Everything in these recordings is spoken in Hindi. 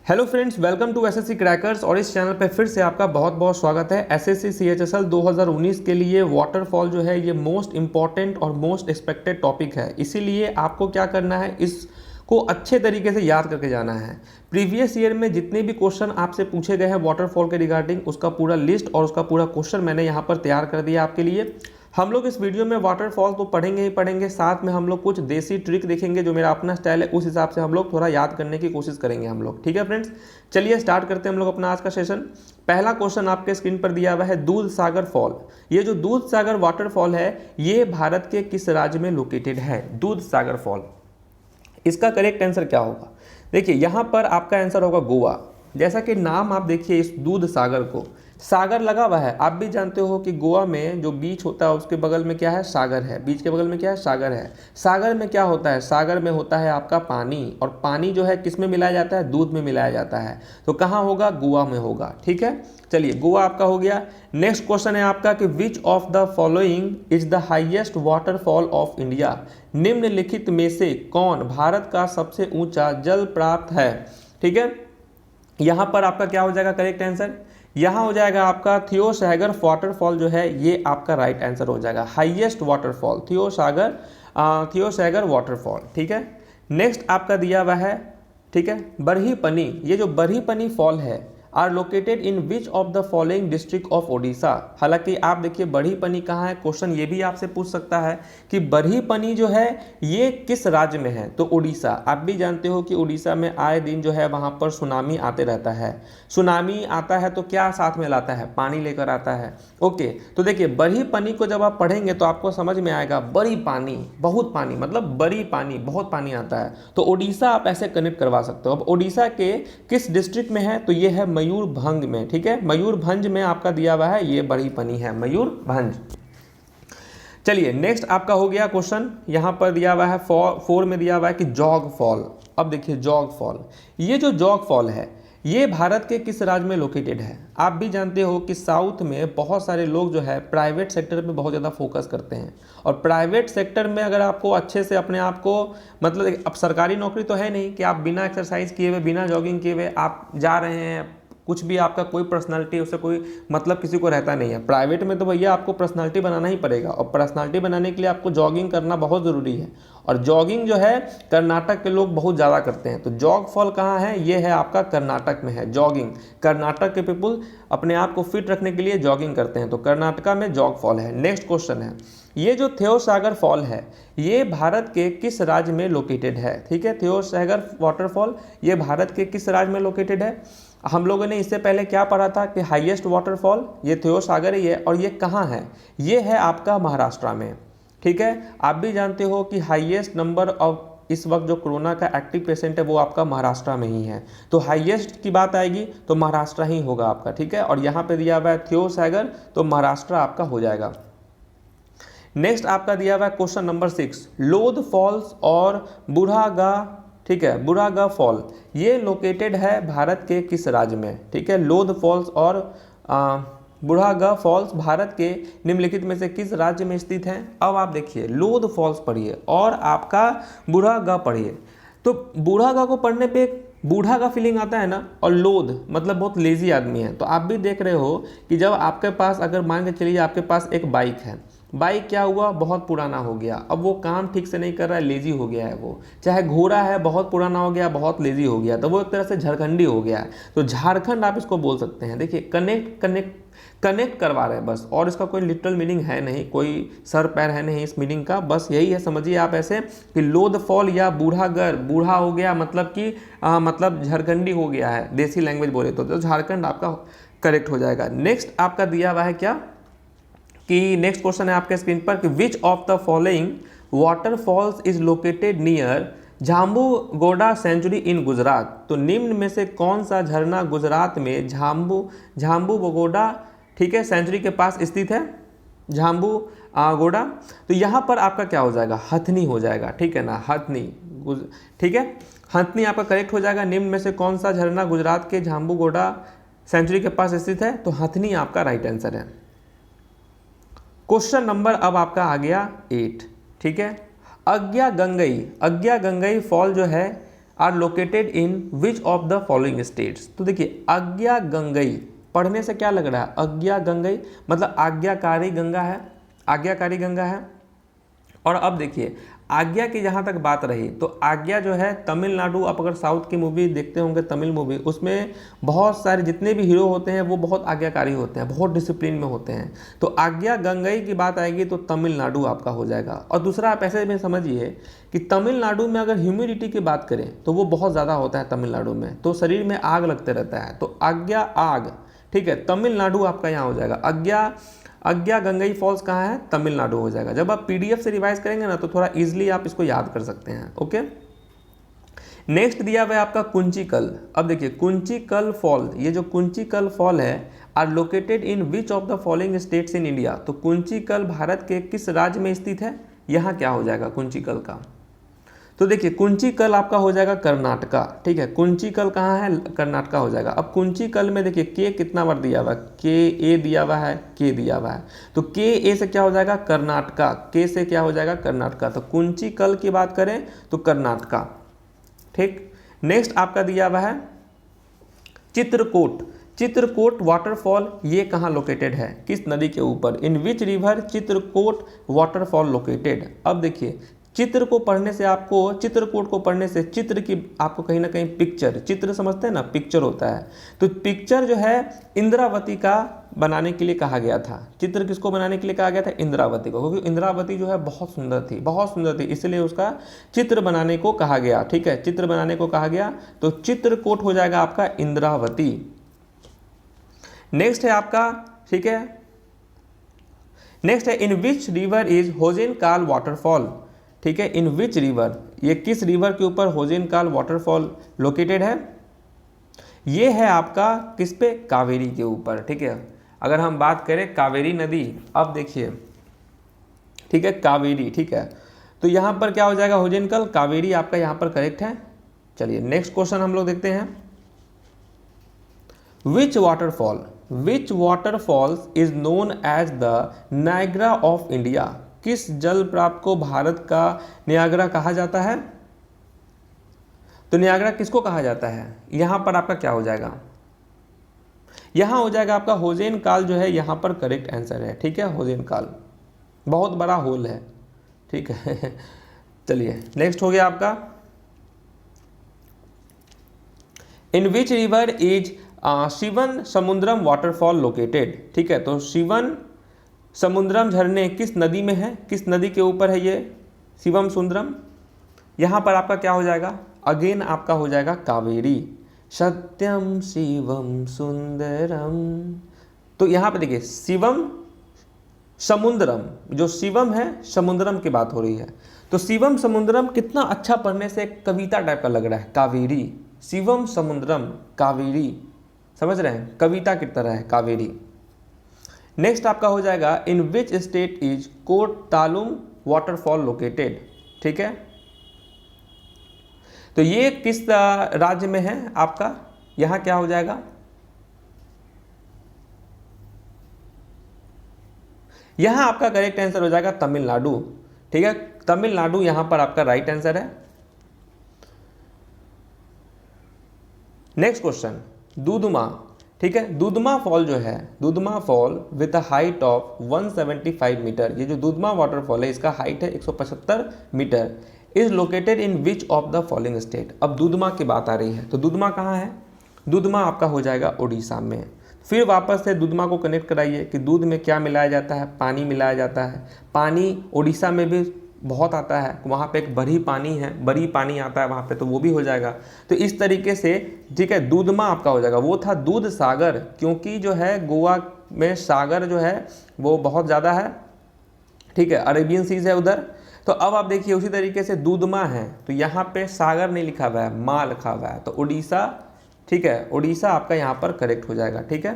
Hello friends, welcome to SSC crackers. और इस चैनल पे फिर से आपका बहुत बहुत स्वागत है। एसएससी सीएचएसएल 2019 के लिए वाटरफॉल जो है ये मोस्ट इंपॉर्टेंट और मोस्ट एक्सपेक्टेड टॉपिक है, इसीलिए आपको क्या करना है, इसको अच्छे तरीके से याद करके जाना है। प्रीवियस ईयर में जितने भी क्वेश्चन आपसे पूछे गए हैं वाटरफॉल के रिगार्डिंग, उसका पूरा लिस्ट और उसका पूरा क्वेश्चन मैंने यहाँ पर तैयार कर दिया आपके लिए। हम लोग इस वीडियो में वाटरफॉल तो पढ़ेंगे ही पढ़ेंगे, साथ में हम लोग कुछ देसी ट्रिक देखेंगे, जो मेरा अपना स्टाइल है उस हिसाब से हम लोग थोड़ा याद करने की कोशिश करेंगे हम लोग। ठीक है फ्रेंड्स, चलिए स्टार्ट करते हैं हम लोग अपना आज का सेशन। पहला क्वेश्चन आपके स्क्रीन पर दिया हुआ है, दूध सागर फॉल। ये जो दूध सागर वाटरफॉल है ये भारत के किस राज्य में लोकेटेड है? दूध सागर फॉल, इसका करेक्ट आंसर क्या होगा? देखिए यहाँ पर आपका आंसर होगा गोवा। जैसा कि नाम आप देखिए इस दूध सागर को, सागर लगा हुआ है। आप भी जानते हो कि गोवा में जो बीच होता है उसके बगल में क्या है? सागर है। बीच के बगल में क्या है? सागर है। सागर में क्या होता है? सागर में होता है आपका पानी, और पानी जो है किस में मिलाया जाता है? दूध में मिलाया जाता है। तो कहाँ होगा? गोवा में होगा। ठीक है, चलिए गोवा आपका हो गया। नेक्स्ट क्वेश्चन है आपका कि which of the following is the highest waterfall of India? निम्नलिखित में से कौन भारत का सबसे ऊंचा जल प्राप्त है? ठीक है, यहाँ पर आपका क्या हो जाएगा करेक्ट आंसर? यहाँ हो जाएगा आपका थियोसागर वाटरफॉल जो है ये आपका राइट आंसर हो जाएगा। Highest waterfall Theosagar waterfall. ठीक है, नेक्स्ट आपका दिया हुआ है, ठीक है, बरहीपनी। ये जो बरहीपनी फॉल है are located in which of the following district of Odisha? हालांकि आप देखिए बरहीपनी कहाँ है, क्वेश्चन ये भी आपसे पूछ सकता है कि बरहीपनी जो है ये किस राज्य में है? तो उड़ीसा। आप भी जानते हो कि उड़ीसा में आए दिन जो है वहाँ पर सुनामी आते रहता है। सुनामी आता है तो क्या साथ में लाता है? पानी लेकर आता है। ओके, तो देखिए बरहीपनी को जब आप पढ़ेंगे तो आपको समझ में आएगा बड़ी पानी, बहुत पानी, मतलब बड़ी पानी, बहुत पानी आता है। तो उड़ीसा आप ऐसे कनेक्ट करवा सकते हो। अब उड़ीसा के किस डिस्ट्रिक्ट में है? तो ये है मयूरभंज में। ठीक है, मयूरभंज में आपका दिया हुआ है, ये बरहीपनी है, मयूरभंज। चलिए नेक्स्ट आपका हो गया क्वेश्चन, यहां पर दिया हुआ है 4 में दिया हुआ है कि जॉग फॉल। अब देखिए जॉग फॉल, ये जो जॉग फॉल है ये भारत के किस राज्य में लोकेटेड है? आप भी जानते हो कि साउथ में बहुत सारे लोग जो है प्राइवेट सेक्टर पे बहुत ज़्यादा फोकस करते हैं, और प्राइवेट सेक्टर में अगर आपको अच्छे से अपने आप को, मतलब अब सरकारी नौकरी तो है नहीं कि आप बिना एक्सरसाइज किए हुए, बिना जॉगिंग किए हुए आप जा रहे हैं, कुछ भी आपका कोई पर्सनालिटी उससे कोई मतलब किसी को रहता नहीं है। प्राइवेट में तो भैया आपको पर्सनालिटी बनाना ही पड़ेगा, और पर्सनालिटी बनाने के लिए आपको जॉगिंग करना बहुत ज़रूरी है, और जॉगिंग जो है कर्नाटक के लोग बहुत ज़्यादा करते हैं। तो जॉग फॉल कहाँ है? ये है आपका कर्नाटक में है। जॉगिंग, कर्नाटक के पीपुल अपने आप को फिट रखने के लिए जॉगिंग करते हैं, तो कर्नाटका में जॉग फॉल है। नेक्स्ट क्वेश्चन है, ये जो थियोसागर फॉल है ये भारत के किस राज्य में लोकेटेड है? ठीक है, थियोसागर वाटरफॉल ये भारत के किस राज्य में लोकेटेड है? हम लोगों ने इससे पहले क्या पढ़ा था कि हाईएस्ट वाटरफॉल ये थियोसागर ही है, और ये कहाँ है? ये है आपका महाराष्ट्र में। ठीक है, आप भी जानते हो कि हाईएस्ट नंबर ऑफ इस वक्त जो कोरोना का एक्टिव पेशेंट है वो आपका महाराष्ट्र में ही है। तो हाईएस्ट की बात आएगी तो महाराष्ट्र ही होगा आपका। ठीक है, और यहाँ पे दिया हुआ है थियोसागर, तो महाराष्ट्र आपका हो जाएगा। नेक्स्ट आपका दिया हुआ है क्वेश्चन नंबर 6, लोध फॉल्स और बुढ़ागा। ठीक है, बुढ़ागा फॉल ये लोकेटेड है भारत के किस राज्य में? ठीक है, लोध फॉल्स और बुढ़ागा फॉल्स भारत के निम्नलिखित में से किस राज्य में स्थित हैं? अब आप देखिए लोध फॉल्स पढ़िए और आपका बुढ़ागा पढ़िए। तो बुढ़ागा को पढ़ने पे बूढ़ा का फीलिंग आता है ना, और लोध मतलब बहुत लेजी आदमी है। तो आप भी देख रहे हो कि जब आपके पास, अगर मान के चलिए आपके पास एक बाइक है, बाइक क्या हुआ, बहुत पुराना हो गया, अब वो काम ठीक से नहीं कर रहा है, लेजी हो गया है वो। चाहे घोड़ा है, बहुत पुराना हो गया, बहुत लेजी हो गया, तो वो एक तरह से झारखंडी हो गया है। तो झारखंड आप इसको बोल सकते हैं। देखिए कनेक्ट करवा रहे हैं बस, और इसका कोई लिटरल मीनिंग है नहीं, कोई सर पैर है नहीं इस मीनिंग का, बस यही है, समझिए आप ऐसे कि लोध फॉल या बूढ़ागर, बूढ़ा हो गया मतलब कि मतलब झारखंडी हो गया है, देसी लैंग्वेज बोले तो झारखंड आपका करेक्ट हो जाएगा। नेक्स्ट आपका दिया हुआ है क्या कि नेक्स्ट क्वेश्चन है आपके स्क्रीन पर कि which of the following waterfalls is located near Jhambugoda sanctuary in Gujarat? तो निम्न में से कौन सा झरना गुजरात में झाम्बूगोड़ा, ठीक है, सेंचुरी के पास स्थित है? झाम्बूगोड़ा। तो यहाँ पर आपका क्या हो जाएगा? हथनी हो जाएगा। ठीक है ना, हथनी। ठीक है, हथनी आपका करेक्ट हो जाएगा। निम्न में से कौन सा झरना गुजरात के झाम्बूगोड़ा सेंचुरी के पास स्थित है? तो हथनी आपका राइट आंसर है। क्वेश्चन नंबर अब आपका आ गया 8। ठीक है, अज्ञा गंगई फॉल जो है are located in which of the following states. तो देखिए आज्ञा गंगई पढ़ने से क्या लग रहा है, आज्ञा गंगई मतलब आज्ञाकारी गंगा है, आज्ञाकारी गंगा है। और अब देखिए आज्ञा की जहाँ तक बात रही तो आज्ञा जो है तमिलनाडु, आप अगर साउथ की मूवी देखते होंगे तमिल मूवी, उसमें बहुत सारे जितने भी हीरो होते हैं वो बहुत आज्ञाकारी होते हैं, बहुत डिसिप्लिन में होते हैं। तो आज्ञा गंगई की बात आएगी तो तमिलनाडु आपका हो जाएगा। और दूसरा आप ऐसे में समझिए कि तमिलनाडु में अगर ह्यूमिडिटी की बात करें तो वो बहुत ज़्यादा होता है तमिलनाडु में, तो शरीर में आग लगते रहता है, तो आज्ञा आग, ठीक है, तमिलनाडु आपका यहाँ हो जाएगा। आज्ञा गंगई फॉल्स कहाँ है, तमिलनाडु हो जाएगा। जब आप पीडीएफ से रिवाइज करेंगे ना तो थोड़ा इजीली आप इसको याद कर सकते हैं। ओके, नेक्स्ट दिया हुआ है आपका कुंचिकल। अब देखिए कुंचिकल फॉल, ये जो कुंचिकल फॉल है are located in which of the following states in India. तो कुंचिकल भारत के किस राज्य में स्थित है, यहाँ क्या हो जाएगा कुंचिकल का। तो देखिए कुंचिकल आपका हो जाएगा कर्नाटका, ठीक है, कुंचिकल कहाँ है, कर्नाटका हो जाएगा। अब कुंचिकल में देखिए के कितना बार दिया हुआ है, के ए दिया हुआ है, के दिया हुआ है, तो के ए से क्या हो जाएगा कर्नाटका, के से क्या हो जाएगा कर्नाटका। तो कुंचिकल की बात करें तो कर्नाटका, ठीक। नेक्स्ट आपका दिया हुआ है चित्रकूट। चित्रकूट वाटरफॉल ये कहाँ लोकेटेड है, किस नदी के ऊपर, in which river Chitrakoot waterfall located. अब देखिए चित्र को पढ़ने से आपको, चित्रकूट को पढ़ने से चित्र की आपको कहीं ना कहीं पिक्चर, चित्र समझते हैं ना, पिक्चर होता है, तो पिक्चर जो है इंद्रावती का बनाने के लिए कहा गया था। चित्र किसको बनाने के लिए कहा गया था, इंद्रावती को, क्योंकि इंद्रावती जो है बहुत सुंदर थी, बहुत सुंदर थी, इसलिए उसका चित्र बनाने को कहा गया, ठीक है, चित्र बनाने को कहा गया। तो चित्रकूट हो जाएगा आपका इंद्रावती। नेक्स्ट है आपका, ठीक है, नेक्स्ट है in which river is होजेनकाल waterfall, ठीक है, इन विच रिवर, ये किस रिवर के ऊपर होजेनकाल वाटरफॉल लोकेटेड है, ये है आपका किस पे, कावेरी के ऊपर, ठीक है। अगर हम बात करें कावेरी नदी, अब देखिए, ठीक है, कावेरी, ठीक है, तो यहाँ पर क्या हो जाएगा होजेनकल, कावेरी आपका यहाँ पर करेक्ट है। चलिए नेक्स्ट क्वेश्चन हम लोग देखते हैं, which waterfalls is known as the Niagara of India. किस जल प्राप्त को भारत का नियाग्रा कहा जाता है। तो नियाग्रा किसको कहा जाता है, यहां पर आपका क्या हो जाएगा, यहां हो जाएगा आपका होजेनकाल जो है, यहां पर करेक्ट आंसर है, ठीक है, होजेनकाल, बहुत बड़ा होल है, ठीक है। चलिए नेक्स्ट हो गया आपका, in which river is Shivanasamudram waterfall located, ठीक है, तो शिवन समुद्रम झरने किस नदी में है, किस नदी के ऊपर है ये, शिवम सुंदरम, यहाँ पर आपका क्या हो जाएगा, अगेन आपका हो जाएगा कावेरी, सत्यम शिवम सुंदरम। तो यहाँ पे देखिए शिवम समुद्रम, जो शिवम है समुद्रम की बात हो रही है, तो शिवम समुद्रम कितना अच्छा पढ़ने से कविता टाइप का लग रहा है, कावेरी, शिवम समुद्रम कावेरी, समझ रहे हैं, कविता की तरह है कावेरी। नेक्स्ट आपका हो जाएगा in which state is Courtallam waterfall located, ठीक है, तो ये किस राज्य में है आपका, यहां क्या हो जाएगा, यहां आपका करेक्ट आंसर हो जाएगा तमिलनाडु, ठीक है, तमिलनाडु यहां पर आपका राइट आंसर है। नेक्स्ट क्वेश्चन, दूधमा, ठीक है, दूधमा फॉल जो है, दूधमा fall with a height of 175 metre, ये जो दूधमा वाटरफॉल है इसका हाइट है 175 metre, is located in which of the following state. अब दूधमा की बात आ रही है, तो दूधमा कहाँ है, दूधमा आपका हो जाएगा उड़ीसा में। फिर वापस से दूधमा को कनेक्ट कराइए कि दूध में क्या मिलाया जाता है, पानी मिलाया जाता है, पानी उड़ीसा में भी बहुत आता है, वहाँ पे एक बड़ी पानी है, बड़ी पानी आता है वहाँ पे, तो वो भी हो जाएगा। तो इस तरीके से, ठीक है, दूधमा आपका हो जाएगा, वो था दूध सागर, क्योंकि जो है गोवा में सागर जो है वो बहुत ज़्यादा है, ठीक है, अरेबियन सीज है उधर। तो अब आप देखिए उसी तरीके से दूधमा है, तो यहाँ पे सागर नहीं लिखा हुआ है, माँ लिखा हुआ है, तो उड़ीसा, ठीक है, उड़ीसा आपका यहाँ पर करेक्ट हो जाएगा, ठीक है।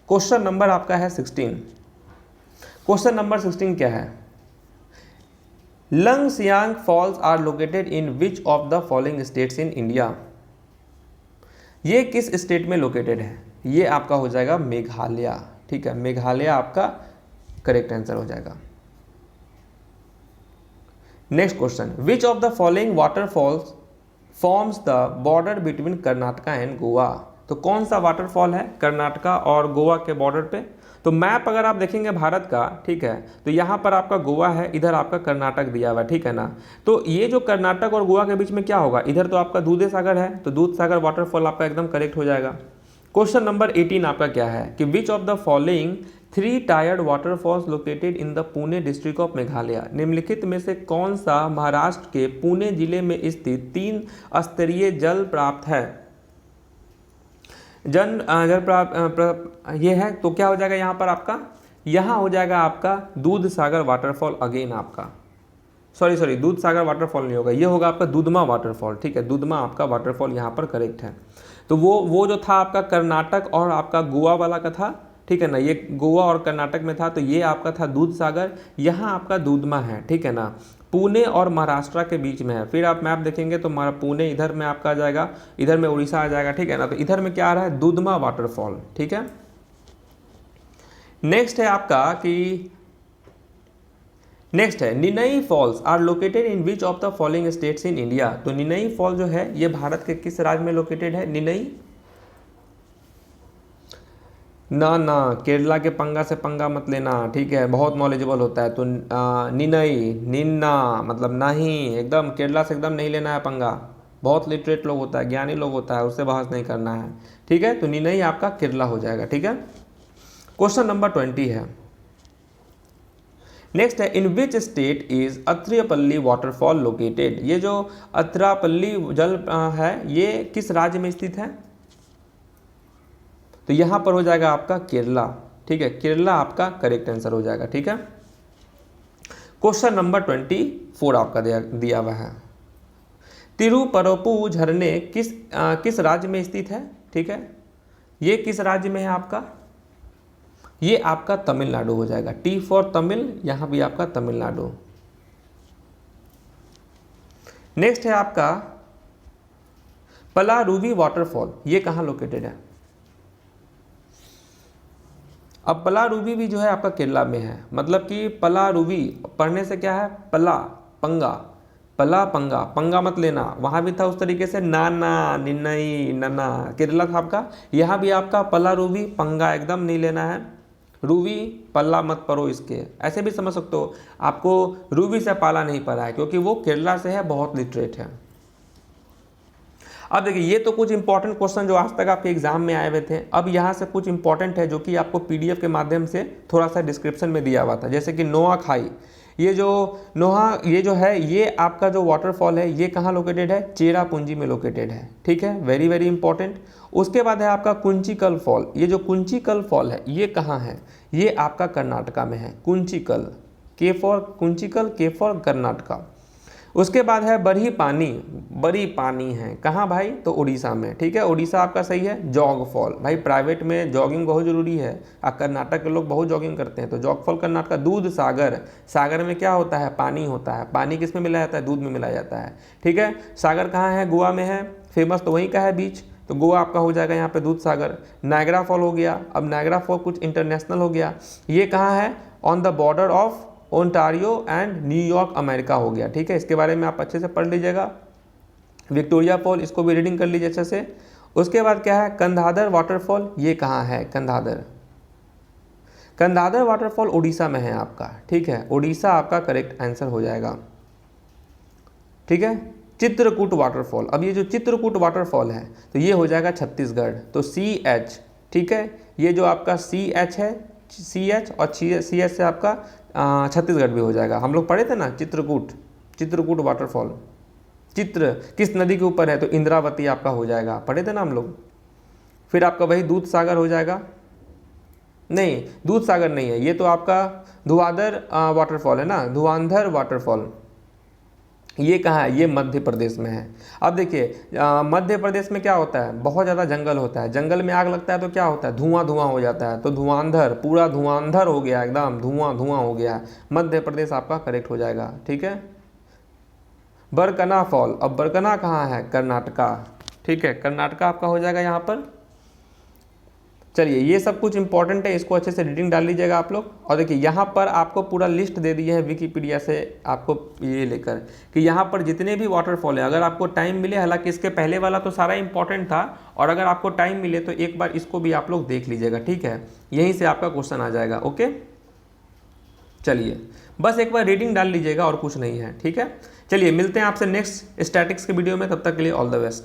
क्वेश्चन नंबर आपका है 16, क्वेश्चन नंबर 16 क्या है, Langshiang falls are located in which of the following states in India. ये किस स्टेट में लोकेटेड है, ये आपका हो जाएगा मेघालय, ठीक है, मेघालय आपका करेक्ट आंसर हो जाएगा। Next question, which of the following waterfalls forms the border between Karnataka and Goa. तो कौन सा वाटरफॉल है कर्नाटका और गोवा के बॉर्डर पे? तो मैप अगर आप देखेंगे भारत का, ठीक है, तो यहाँ पर आपका गोवा है, इधर आपका कर्नाटक दिया हुआ है, ठीक है ना। तो ये जो कर्नाटक और गोवा के बीच में क्या होगा, इधर तो आपका दूधे सागर है, तो दूध सागर वाटरफॉल आपका एकदम करेक्ट हो जाएगा। क्वेश्चन नंबर 18 आपका क्या है कि which of the following 3 tired waterfalls located in the Pune district of Meghalaya. निम्नलिखित में से कौन सा महाराष्ट्र के पुणे जिले में स्थित 3 स्तरीय जल प्राप्त है, जल प्राप्त ये है? तो क्या हो जाएगा यहाँ पर आपका, यहाँ हो जाएगा आपका दूध सागर वाटरफॉल अगेन आपका, सॉरी दूध सागर वाटरफॉल नहीं होगा, ये होगा आपका दूधमा वाटरफॉल, ठीक है, दूधमा आपका वाटरफॉल यहाँ पर करेक्ट है। तो वो जो था आपका कर्नाटक और आपका गोवा वाला का था, ठीक है ना, ये गोवा और कर्नाटक में था, तो ये आपका था दूध सागर, यहाँ आपका दूधमा है, ठीक है ना, पुणे और महाराष्ट्र के बीच में है। फिर आप मैप देखेंगे तो पुणे इधर में आपका आ जाएगा, इधर में उड़ीसा आ जाएगा, ठीक है ना, तो इधर में क्या आ रहा है, दूधमा वाटरफॉल, ठीक है। नेक्स्ट है आपका कि नेक्स्ट है Ninai falls are located in which of the following states in India. तो निनई फॉल जो है ये भारत के किस राज्य में लोकेटेड है, निनई? ना केरला के पंगा से पंगा मत लेना, ठीक है, बहुत नॉलेजेबल होता है। तो निनई, निन्ना मतलब नहीं, एकदम केरला से एकदम नहीं लेना है पंगा, बहुत लिटरेट लोग होता है, ज्ञानी लोग होता है, उससे बहस नहीं करना है, ठीक है। तो निनई आपका केरला हो जाएगा, ठीक है। क्वेश्चन नंबर 20 है, नेक्स्ट है in which state is Athirappilly waterfall located. ये जो अत्रियपल्ली जल है ये किस राज्य में स्थित है? तो यहां पर हो जाएगा आपका केरला, ठीक है, केरला आपका करेक्ट आंसर हो जाएगा, ठीक है। क्वेश्चन नंबर 24 आपका दिया हुआ है, तिरुपरपु झरने किस राज्य में स्थित है, ठीक है, ये किस राज्य में है आपका? ये आपका तमिलनाडु हो जाएगा, टी फॉर तमिल, यहां भी आपका तमिलनाडु। नेक्स्ट है आपका पलारुवी वाटरफॉल, ये कहां लोकेटेड है? अब पलारुवी भी जो है आपका केरला में है, मतलब कि पलारुवी पढ़ने से क्या है, पला पंगा, पला पंगा, पंगा मत लेना, वहां भी था उस तरीके से, नाना निन्नई नना, केरला था आपका, यहाँ भी आपका पलारुवी, पंगा एकदम नहीं लेना है, रूवी पल्ला मत परो इसके, ऐसे भी समझ सकते हो, आपको रूवी से पाला नहीं पड़ा है क्योंकि वो केरला से है, बहुत लिटरेट है। अब देखिए ये तो कुछ इंपॉर्टेंट क्वेश्चन जो आज तक आपके एग्जाम में आए हुए थे, अब यहाँ से कुछ इंपॉर्टेंट है जो कि आपको पीडीएफ के माध्यम से थोड़ा सा डिस्क्रिप्शन में दिया हुआ था, जैसे कि नोआ खाई, ये जो है ये आपका जो वाटरफॉल है ये कहाँ लोकेटेड है, चेरापूंजी में लोकेटेड है, ठीक है, वेरी वेरी इंपॉर्टेंट। उसके बाद है आपका कुंचिकल फॉल, ये जो कुंचिकल फॉल है ये कहाँ है, ये आपका कर्नाटका में है, कुंचिकल, के फॉर कुंचिकल, के फॉर कर्नाटका। उसके बाद है बड़ी पानी है कहाँ भाई, तो उड़ीसा में, ठीक है, उड़ीसा आपका सही है। जॉग फॉल, भाई प्राइवेट में जॉगिंग बहुत जरूरी है, कर्नाटक के लोग बहुत जॉगिंग करते हैं, तो जॉग फॉल कर्नाटका। दूध सागर, सागर में क्या होता है, पानी होता है, पानी किस में मिलाया जाता है, दूध में मिलाया जाता है, ठीक है। सागर कहाँ है, गोवा में है, फेमस तो वहीं का है बीच, तो गोवा आपका हो जाएगा यहाँ पे दूध सागर। नायग्रा फॉल हो गया, अब नायग्रा फॉल कुछ इंटरनेशनल हो गया, ये कहाँ है, on the border of Ontario and New York America हो गया, ठीक है, इसके बारे में आप अच्छे से पढ़ लीजिएगा। विक्टोरिया फॉल, इसको भी रीडिंग कर लीजिए अच्छे से। उसके बाद क्या है, कंधाधर वाटरफॉल, ये कहाँ है, कंधाधर वाटरफॉल उड़ीसा में है आपका, ठीक है, उड़ीसा आपका करेक्ट आंसर हो जाएगा, ठीक है। चित्रकूट वाटरफॉल, अब ये जो चित्रकूट वाटरफॉल है तो ये हो जाएगा छत्तीसगढ़, तो CH, ठीक है, ये जो आपका CH है, CH और CH से आपका छत्तीसगढ़ भी हो जाएगा। हम लोग पढ़े थे ना चित्रकूट वाटरफॉल, चित्र किस नदी के ऊपर है, तो इंद्रावती आपका हो जाएगा, पढ़े थे ना हम लोग। फिर आपका वही दूध सागर हो जाएगा, नहीं दूध सागर नहीं है, ये तो आपका धुआंधर वाटरफॉल है ना, धुआंधर वाटरफॉल, ये कहाँ है, ये मध्य प्रदेश में है। अब देखिए मध्य प्रदेश में क्या होता है, बहुत ज़्यादा जंगल होता है, जंगल में आग लगता है तो क्या होता है, धुआं हो जाता है, तो धुआंधर, पूरा धुआंधर हो गया, एकदम धुआं हो गया, मध्य प्रदेश आपका करेक्ट हो जाएगा, ठीक है। बरकना फॉल, अब बरकना कहाँ है, कर्नाटका, ठीक है, कर्नाटका आपका हो जाएगा यहाँ पर। चलिए ये सब कुछ इंपॉर्टेंट है, इसको अच्छे से रीडिंग डाल लीजिएगा आप लोग। और देखिए यहाँ पर आपको पूरा लिस्ट दे दिया है विकीपीडिया से आपको ये लेकर कि यहाँ पर जितने भी वाटरफॉल है, अगर आपको टाइम मिले, हालांकि इसके पहले वाला तो सारा इंपॉर्टेंट था, और अगर आपको टाइम मिले तो एक बार इसको भी आप लोग देख लीजिएगा, ठीक है, यहीं से आपका क्वेश्चन आ जाएगा। ओके, चलिए बस एक बार रीडिंग डाल लीजिएगा और कुछ नहीं है, ठीक है। चलिए मिलते हैं आपसे नेक्स्ट स्टैटिक्स के वीडियो में, तब तक के लिए ऑल द बेस्ट।